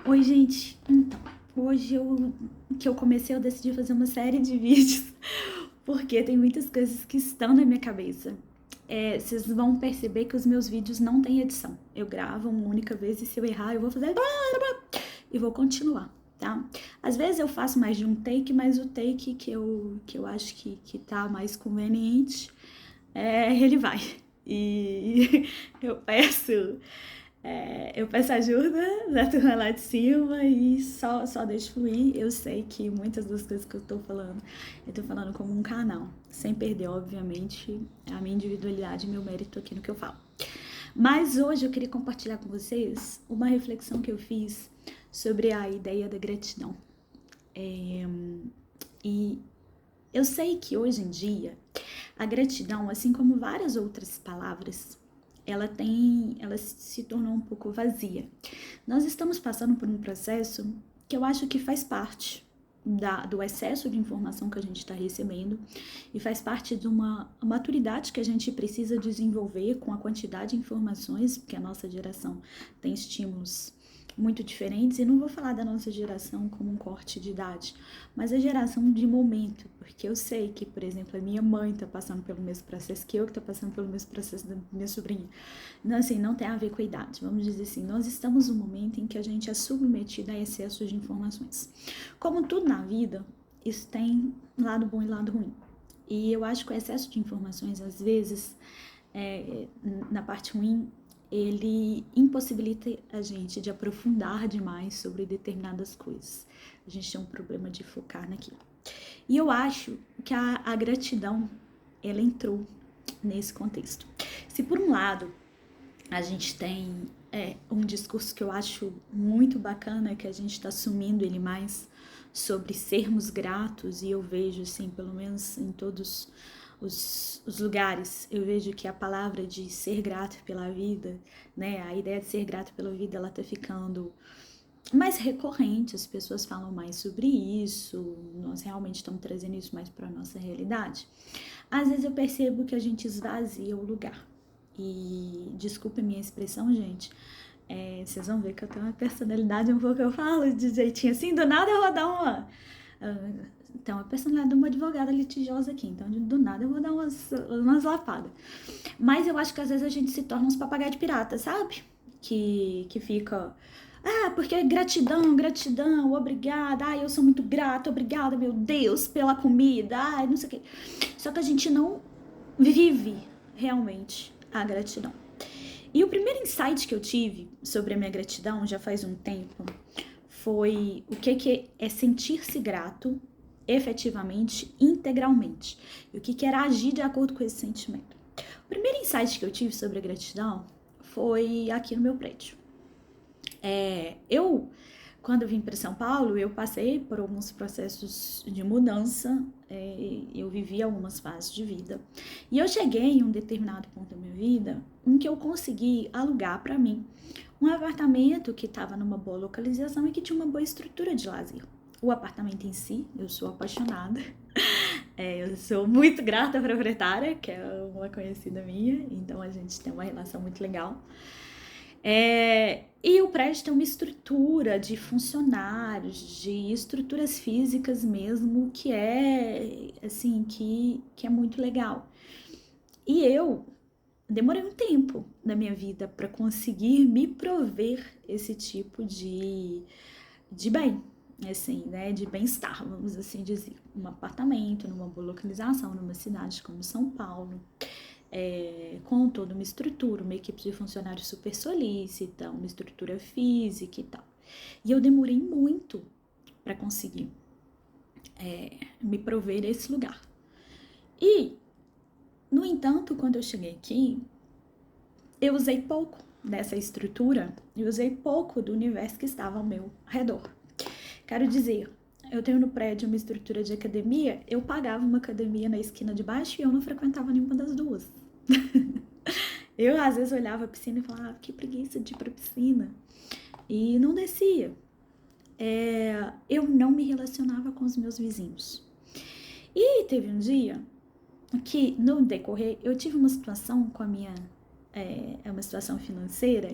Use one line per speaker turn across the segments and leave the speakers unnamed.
Oi, gente. Então, hoje que eu comecei, eu decidi fazer uma série de vídeos, porque tem muitas coisas que estão na minha cabeça. Vocês vão perceber que os meus vídeos não têm edição. Eu gravo uma única vez e se eu errar, eu vou fazer e vou continuar, tá? Às vezes eu faço mais de um take, mas o take que eu acho que tá mais conveniente, ele vai. E eu peço ajuda da turma lá de cima e só deixo fluir. Eu sei que muitas das coisas que eu tô falando como um canal, sem perder, obviamente, a minha individualidade e meu mérito aqui no que eu falo. Mas hoje eu queria compartilhar com vocês uma reflexão que eu fiz sobre a ideia da gratidão. E eu sei que hoje em dia a gratidão, assim como várias outras palavras, ela se tornou um pouco vazia. Nós estamos passando por um processo que eu acho que faz parte do excesso de informação que a gente está recebendo e faz parte de uma maturidade que a gente precisa desenvolver com a quantidade de informações, porque a nossa geração tem estímulos muito diferentes, e não vou falar da nossa geração como um corte de idade, mas a geração de momento, porque eu sei que, por exemplo, a minha mãe tá passando pelo mesmo processo que eu, que tá passando pelo mesmo processo da minha sobrinha. Não, assim, não tem a ver com a idade, vamos dizer assim, nós estamos num momento em que a gente é submetido a excesso de informações. Como tudo na vida, isso tem lado bom e lado ruim. E eu acho que o excesso de informações, às vezes, na parte ruim, ele impossibilita a gente de aprofundar demais sobre determinadas coisas. A gente tem um problema de focar naquilo. E eu acho que a gratidão, ela entrou nesse contexto. Se por um lado a gente tem um discurso que eu acho muito bacana, que a gente está assumindo ele mais sobre sermos gratos, e eu vejo assim, pelo menos em todos os lugares, eu vejo que a palavra de ser grato pela vida, né, a ideia de ser grato pela vida, ela tá ficando mais recorrente, as pessoas falam mais sobre isso, nós realmente estamos trazendo isso mais para a nossa realidade. Às vezes eu percebo que a gente esvazia o lugar. E desculpe a minha expressão, gente, vocês vão ver que eu tenho uma personalidade um pouco, eu falo de jeitinho assim, do nada eu vou dar uma... Então, a personalidade de uma advogada litigiosa aqui, então do nada eu vou dar umas lapadas. Mas eu acho que às vezes a gente se torna uns papagaios de pirata, sabe? Que fica... porque gratidão, gratidão, obrigada, eu sou muito grata, obrigada, meu Deus, pela comida, não sei o quê. Só que a gente não vive realmente a gratidão. E o primeiro insight que eu tive sobre a minha gratidão, já faz um tempo, foi o que é sentir-se grato efetivamente, integralmente. E o que era agir de acordo com esse sentimento. O primeiro insight que eu tive sobre a gratidão foi aqui no meu prédio. Quando eu vim para São Paulo, eu passei por alguns processos de mudança, eu vivi algumas fases de vida. E eu cheguei em um determinado ponto da minha vida em que eu consegui alugar para mim um apartamento que estava numa boa localização e que tinha uma boa estrutura de lazer. O apartamento em si, eu sou apaixonada. Eu sou muito grata à proprietária, que é uma conhecida minha, então a gente tem uma relação muito legal. E o prédio tem uma estrutura de funcionários, de estruturas físicas mesmo, que é assim, que é muito legal. E eu demorei um tempo na minha vida para conseguir me prover esse tipo de bem, assim, né, de bem-estar, vamos assim dizer. Um apartamento, numa boa localização, numa cidade como São Paulo, com toda uma estrutura, uma equipe de funcionários super solícita, uma estrutura física e tal. E eu demorei muito para conseguir me prover esse lugar. E, no entanto, quando eu cheguei aqui, eu usei pouco dessa estrutura, eu usei pouco do universo que estava ao meu redor. Quero dizer, eu tenho no prédio uma estrutura de academia, eu pagava uma academia na esquina de baixo e eu não frequentava nenhuma das duas. Eu, às vezes, olhava a piscina e falava, que preguiça de ir pra piscina. E não descia. Eu não me relacionava com os meus vizinhos. E teve um dia que, no decorrer, eu tive uma situação com a minha é uma situação financeira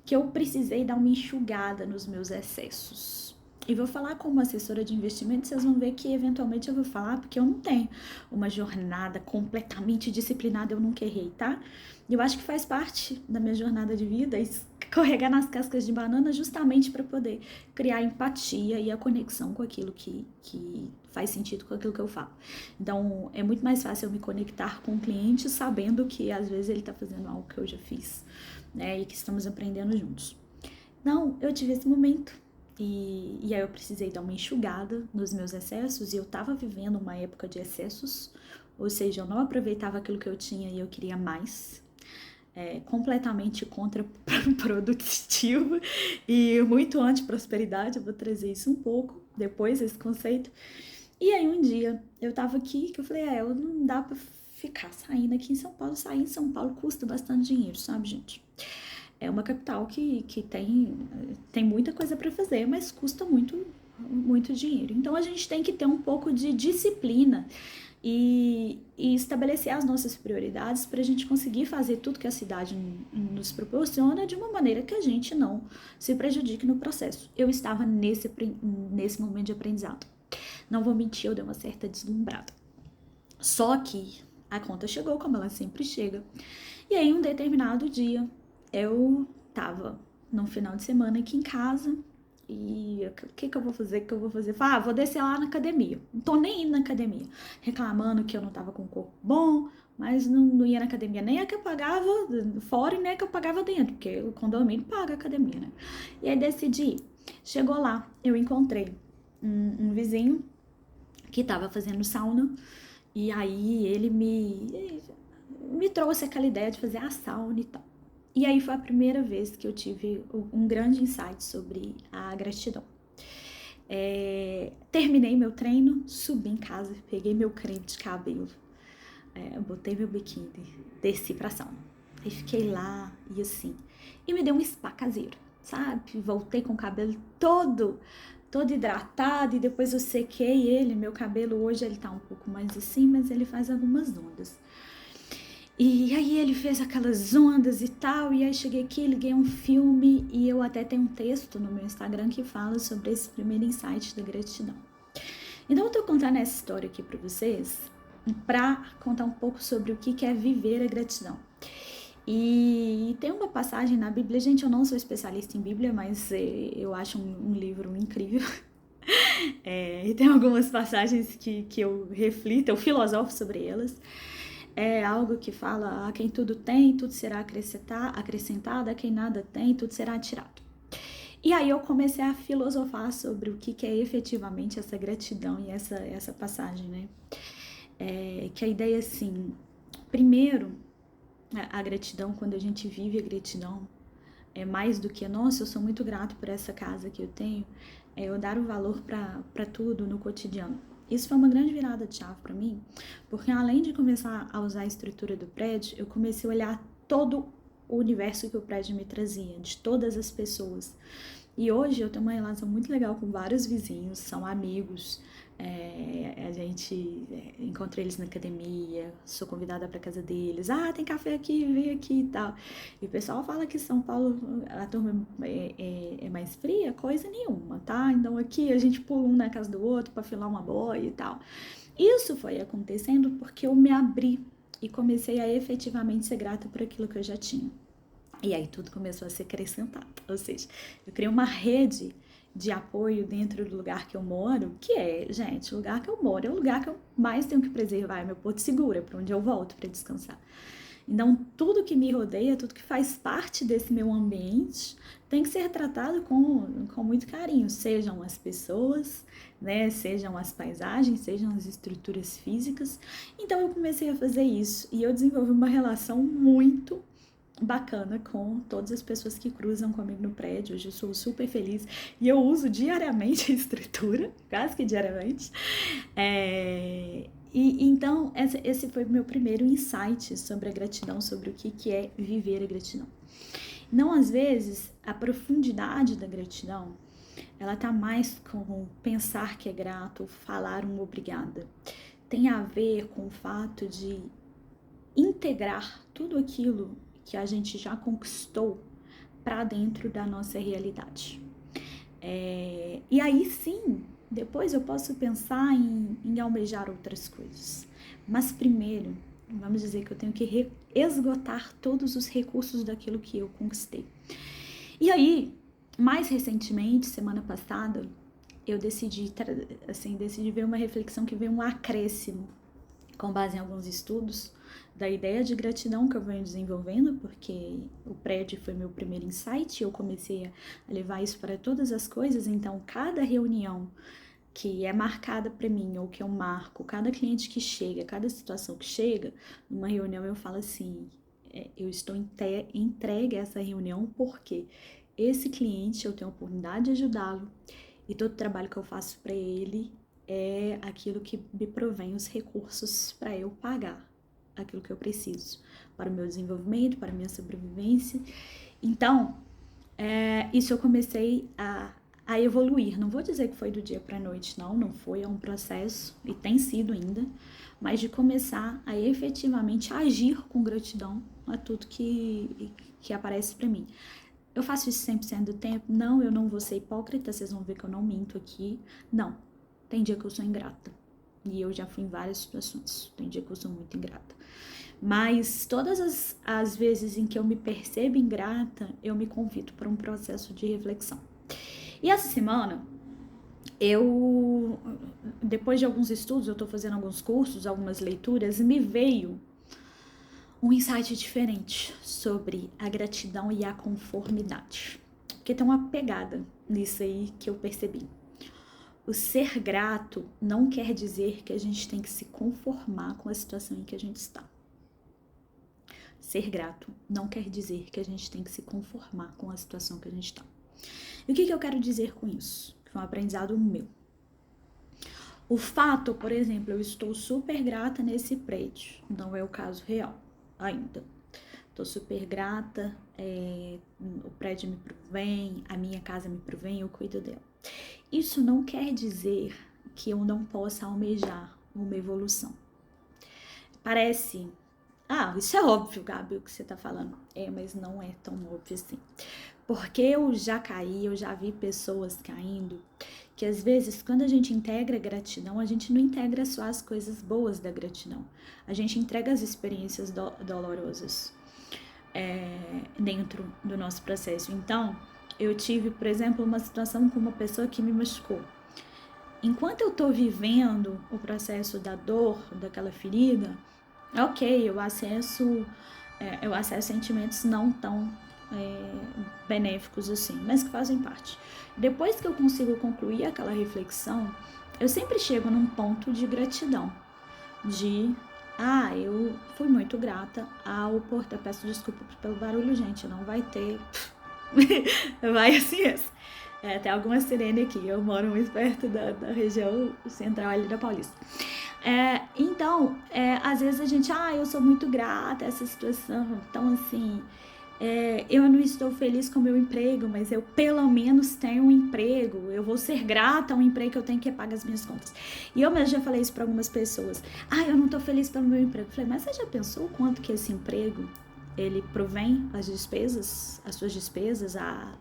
que eu precisei dar uma enxugada nos meus excessos. E vou falar como assessora de investimentos, vocês vão ver que eventualmente eu vou falar, porque eu não tenho uma jornada completamente disciplinada, eu nunca errei, tá? E eu acho que faz parte da minha jornada de vida escorregar nas cascas de banana justamente para poder criar empatia e a conexão com aquilo que faz sentido com aquilo que eu falo. Então, é muito mais fácil eu me conectar com o cliente sabendo que às vezes ele está fazendo algo que eu já fiz, né? E que estamos aprendendo juntos. Então, eu tive esse momento e aí eu precisei dar uma enxugada nos meus excessos e eu tava vivendo uma época de excessos, ou seja, eu não aproveitava aquilo que eu tinha e eu queria mais. Completamente contraprodutivo e muito anti-prosperidade, eu vou trazer isso um pouco depois, esse conceito. E aí um dia eu tava aqui que eu falei, eu não dá pra ficar saindo aqui em São Paulo, sair em São Paulo custa bastante dinheiro, sabe, gente? É uma capital que tem muita coisa para fazer, mas custa muito dinheiro. Então a gente tem que ter um pouco de disciplina e estabelecer as nossas prioridades para a gente conseguir fazer tudo que a cidade nos proporciona de uma maneira que a gente não se prejudique no processo. Eu estava nesse momento de aprendizado. Não vou mentir, eu dei uma certa deslumbrada. Só que a conta chegou, como ela sempre chega. E aí, um determinado dia, eu tava num final de semana aqui em casa e o que eu vou fazer? O que eu vou fazer? Falei, vou descer lá na academia. Não tô nem indo na academia. Reclamando que eu não tava com o corpo bom, mas não ia na academia nem a que eu pagava fora e nem a que eu pagava dentro, porque o condomínio paga a academia, né? E aí decidi ir. Chegou lá, eu encontrei um vizinho que tava fazendo sauna e aí ele me trouxe aquela ideia de fazer a sauna e tal. E aí foi a primeira vez que eu tive um grande insight sobre a gratidão. Terminei meu treino, subi em casa, peguei meu creme de cabelo, botei meu biquíni, desci pra sauna. E fiquei lá e assim, e me deu um spa caseiro, sabe? Voltei com o cabelo todo hidratado e depois eu sequei ele. Meu cabelo hoje ele tá um pouco mais assim, mas ele faz algumas ondas. E aí ele fez aquelas ondas e tal, e aí cheguei aqui, liguei um filme e eu até tenho um texto no meu Instagram que fala sobre esse primeiro insight da gratidão. Então eu tô contando essa história aqui para vocês para contar um pouco sobre o que é viver a gratidão. E tem uma passagem na Bíblia, gente, eu não sou especialista em Bíblia, mas eu acho um livro incrível. E tem algumas passagens que eu reflito, eu filosofo sobre elas. É algo que fala: a quem tudo tem, tudo será acrescentado, a quem nada tem, tudo será tirado. E aí eu comecei a filosofar sobre o que é efetivamente essa gratidão e essa passagem, né? Que a ideia, assim, primeiro, a gratidão, quando a gente vive a gratidão, é mais do que, nossa, eu sou muito grato por essa casa que eu tenho, eu dar o valor para tudo no cotidiano. Isso foi uma grande virada de chave para mim, porque além de começar a usar a estrutura do prédio, eu comecei a olhar todo o universo que o prédio me trazia, de todas as pessoas. E hoje eu tenho uma relação muito legal com vários vizinhos, são amigos, a gente encontra eles na academia, sou convidada para casa deles, tem café aqui, vem aqui e tal. E o pessoal fala que São Paulo, a turma é mais fria, coisa nenhuma, tá? Então aqui a gente pula um na casa do outro para filar uma boia e tal. Isso foi acontecendo porque eu me abri e comecei a efetivamente ser grata por aquilo que eu já tinha. E aí tudo começou a ser acrescentado, ou seja, eu criei uma rede de apoio dentro do lugar que eu moro, que gente, o lugar que eu moro é o lugar que eu mais tenho que preservar, é meu porto seguro, é para onde eu volto para descansar. Então, tudo que me rodeia, tudo que faz parte desse meu ambiente, tem que ser tratado com muito carinho, sejam as pessoas, né, sejam as paisagens, sejam as estruturas físicas. Então, eu comecei a fazer isso e eu desenvolvi uma relação muito bacana com todas as pessoas que cruzam comigo no prédio. Hoje eu sou super feliz e eu uso diariamente a estrutura, quase que diariamente. E então esse foi o meu primeiro insight sobre a gratidão, sobre o que é viver a gratidão. Não, às vezes, a profundidade da gratidão, ela tá mais com pensar que é grato, falar um obrigada. Tem a ver com o fato de integrar tudo aquilo que a gente já conquistou para dentro da nossa realidade. E aí sim, depois eu posso pensar em almejar outras coisas. Mas primeiro, vamos dizer que eu tenho que esgotar todos os recursos daquilo que eu conquistei. E aí, mais recentemente, semana passada, eu decidi ver uma reflexão que veio um acréscimo com base em alguns estudos da ideia de gratidão que eu venho desenvolvendo, porque o prédio foi meu primeiro insight e eu comecei a levar isso para todas as coisas. Então, cada reunião que é marcada para mim, ou que eu marco, cada cliente que chega, cada situação que chega, numa reunião eu falo assim, eu estou entregue a essa reunião porque esse cliente eu tenho a oportunidade de ajudá-lo e todo o trabalho que eu faço para ele é aquilo que me provém os recursos para eu pagar aquilo que eu preciso para o meu desenvolvimento, para a minha sobrevivência. Então, isso eu comecei a evoluir. Não vou dizer que foi do dia para a noite, não foi, é um processo e tem sido ainda, mas de começar a efetivamente agir com gratidão a tudo que aparece para mim. Eu faço isso 100% do tempo? Não, eu não vou ser hipócrita, vocês vão ver que eu não minto aqui. Não, tem dia que eu sou ingrata. E eu já fui em várias situações. Tem dia que eu sou muito ingrata. Mas todas as vezes em que eu me percebo ingrata, eu me convido para um processo de reflexão. E essa semana, depois de alguns estudos, eu estou fazendo alguns cursos, algumas leituras, me veio um insight diferente sobre a gratidão e a conformidade. Porque tem uma pegada nisso aí que eu percebi. O ser grato não quer dizer que a gente tem que se conformar com a situação em que a gente está. Ser grato não quer dizer que a gente tem que se conformar com a situação que a gente está. E o que eu quero dizer com isso? Que foi um aprendizado meu. O fato, por exemplo, eu estou super grata nesse prédio, não é o caso real ainda. Estou super grata, o prédio me provém, a minha casa me provém, eu cuido dela. Isso não quer dizer que eu não possa almejar uma evolução. Parece, isso é óbvio, Gabi, o que você está falando. Mas não é tão óbvio assim. Porque eu já caí, eu já vi pessoas caindo, que às vezes quando a gente integra a gratidão, a gente não integra só as coisas boas da gratidão. A gente entrega as experiências dolorosas dentro do nosso processo. Então, eu tive, por exemplo, uma situação com uma pessoa que me machucou. Enquanto eu estou vivendo o processo da dor, daquela ferida, ok, eu acesso sentimentos não tão benéficos assim, mas que fazem parte. Depois que eu consigo concluir aquela reflexão, eu sempre chego num ponto de gratidão, eu fui muito grata ao porta, peço desculpa pelo barulho, gente, não vai ter, vai assim mesmo. Tem alguma sirene aqui, eu moro muito perto da região central ali da Paulista. Então, às vezes a gente, eu sou muito grata a essa situação, então assim, eu não estou feliz com o meu emprego, mas eu pelo menos tenho um emprego, eu vou ser grata a um emprego que eu tenho que pagar as minhas contas. E eu mesmo já falei isso para algumas pessoas, eu não estou feliz pelo meu emprego. Eu falei, mas você já pensou o quanto que esse emprego, ele provém as suas despesas,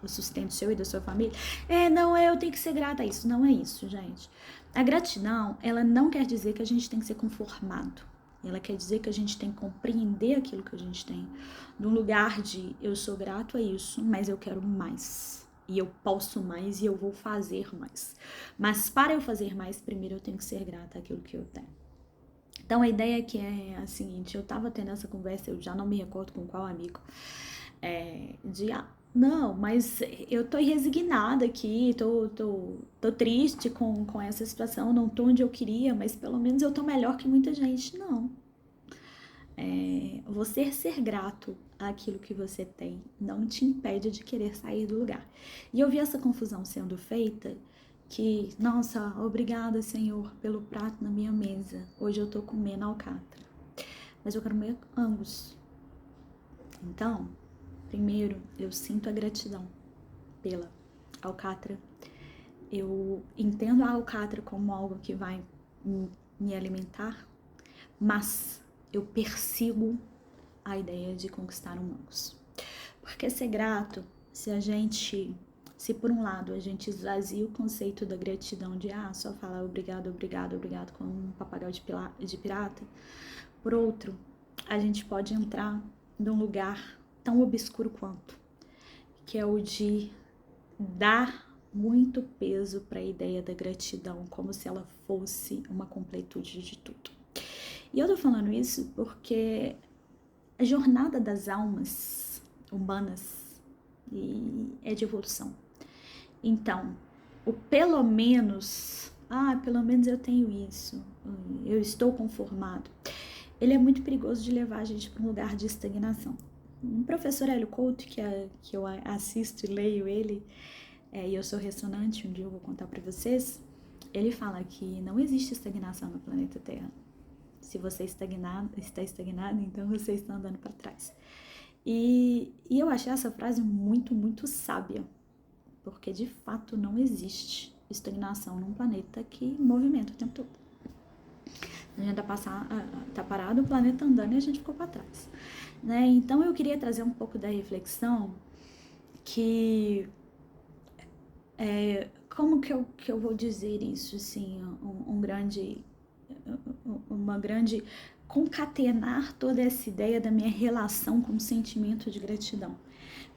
o sustento seu e da sua família? Eu tenho que ser grata a isso. Não é isso, gente. A gratidão, ela não quer dizer que a gente tem que ser conformado. Ela quer dizer que a gente tem que compreender aquilo que a gente tem. Num lugar de, eu sou grato a isso, mas eu quero mais. E eu posso mais e eu vou fazer mais. Mas para eu fazer mais, primeiro eu tenho que ser grata àquilo que eu tenho. Então a ideia aqui é a seguinte, eu tava tendo essa conversa, eu já não me recordo com qual amigo, não, mas eu tô resignada aqui, tô triste com essa situação, não tô onde eu queria, mas pelo menos eu tô melhor que muita gente. Não. Você ser grato àquilo que você tem não te impede de querer sair do lugar. E eu vi essa confusão sendo feita, que, nossa, obrigada, Senhor, pelo prato na minha mesa. Hoje eu tô comendo alcatra, mas eu quero comer angus. Então, primeiro, eu sinto a gratidão pela alcatra. Eu entendo a alcatra como algo que vai me alimentar, mas eu persigo a ideia de conquistar humanos. Porque ser grato, se por um lado a gente esvazia o conceito da gratidão de só falar obrigado, obrigado, obrigado com um papagaio de pirata, por outro, a gente pode entrar num lugar tão obscuro quanto, que é o de dar muito peso para a ideia da gratidão, como se ela fosse uma completude de tudo. E eu tô falando isso porque a jornada das almas humanas é de evolução. Então, o pelo menos eu tenho isso, eu estou conformado, ele é muito perigoso de levar a gente para um lugar de estagnação. Um professor Hélio Couto, que eu assisto e leio ele, e eu sou ressonante, um dia eu vou contar para vocês, ele fala que não existe estagnação no planeta Terra. Se você está estagnado, então você está andando para trás. E eu achei essa frase muito, muito sábia, porque de fato não existe estagnação num planeta que movimenta o tempo todo. A gente tá parado, o planeta andando e a gente ficou para trás. Né? Então eu queria trazer um pouco da reflexão que... como que eu vou dizer isso, assim, uma grande concatenar toda essa ideia da minha relação com o sentimento de gratidão.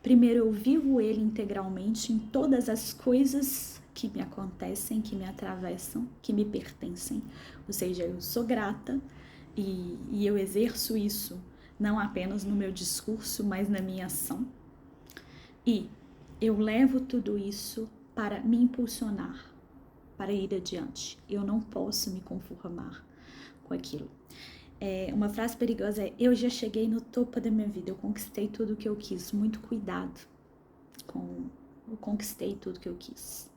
Primeiro, eu vivo ele integralmente em todas as coisas que me acontecem, que me atravessam, que me pertencem. Ou seja, eu sou grata e eu exerço isso não apenas no meu discurso, mas na minha ação. E eu levo tudo isso para me impulsionar, para ir adiante. Eu não posso me conformar com aquilo. Uma frase perigosa é: eu já cheguei no topo da minha vida, eu conquistei tudo o que eu quis. Muito cuidado com eu conquistei tudo que eu quis.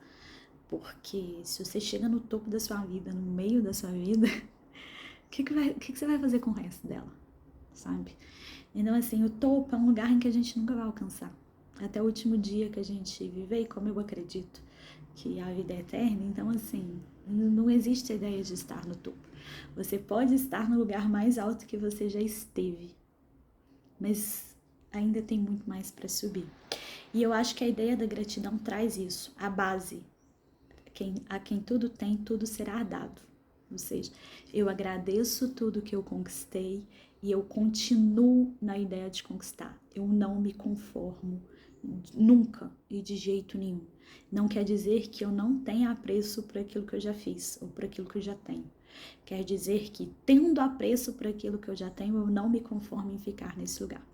Porque se você chega no topo da sua vida, no meio da sua vida, o que você vai fazer com o resto dela? Sabe? Então, assim, o topo é um lugar em que a gente nunca vai alcançar. Até o último dia que a gente viver, e como eu acredito que a vida é eterna, então, assim, não existe a ideia de estar no topo. Você pode estar no lugar mais alto que você já esteve, mas ainda tem muito mais para subir. E eu acho que a ideia da gratidão traz isso, a base. A quem tudo tem, tudo será dado. Ou seja, eu agradeço tudo que eu conquistei e eu continuo na ideia de conquistar. Eu não me conformo nunca e de jeito nenhum. Não quer dizer que eu não tenha apreço por aquilo que eu já fiz ou por aquilo que eu já tenho. Quer dizer que, tendo apreço por aquilo que eu já tenho, eu não me conformo em ficar nesse lugar.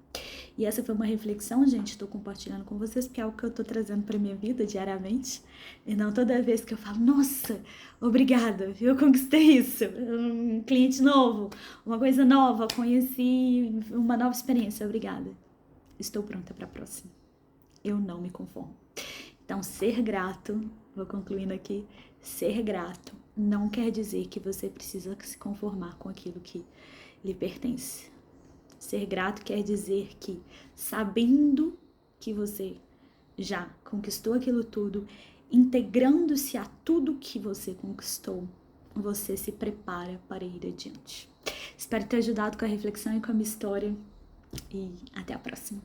E essa foi uma reflexão, gente, estou compartilhando com vocês, porque é algo que eu estou trazendo para minha vida diariamente. E não toda vez que eu falo, nossa, obrigada, eu conquistei isso, um cliente novo, uma coisa nova, conheci uma nova experiência, obrigada. Estou pronta para a próxima. Eu não me conformo. Então, ser grato, vou concluindo aqui, ser grato não quer dizer que você precisa se conformar com aquilo que lhe pertence. Ser grato quer dizer que, sabendo que você já conquistou aquilo tudo, integrando-se a tudo que você conquistou, você se prepara para ir adiante. Espero ter ajudado com a reflexão e com a minha história, e até a próxima.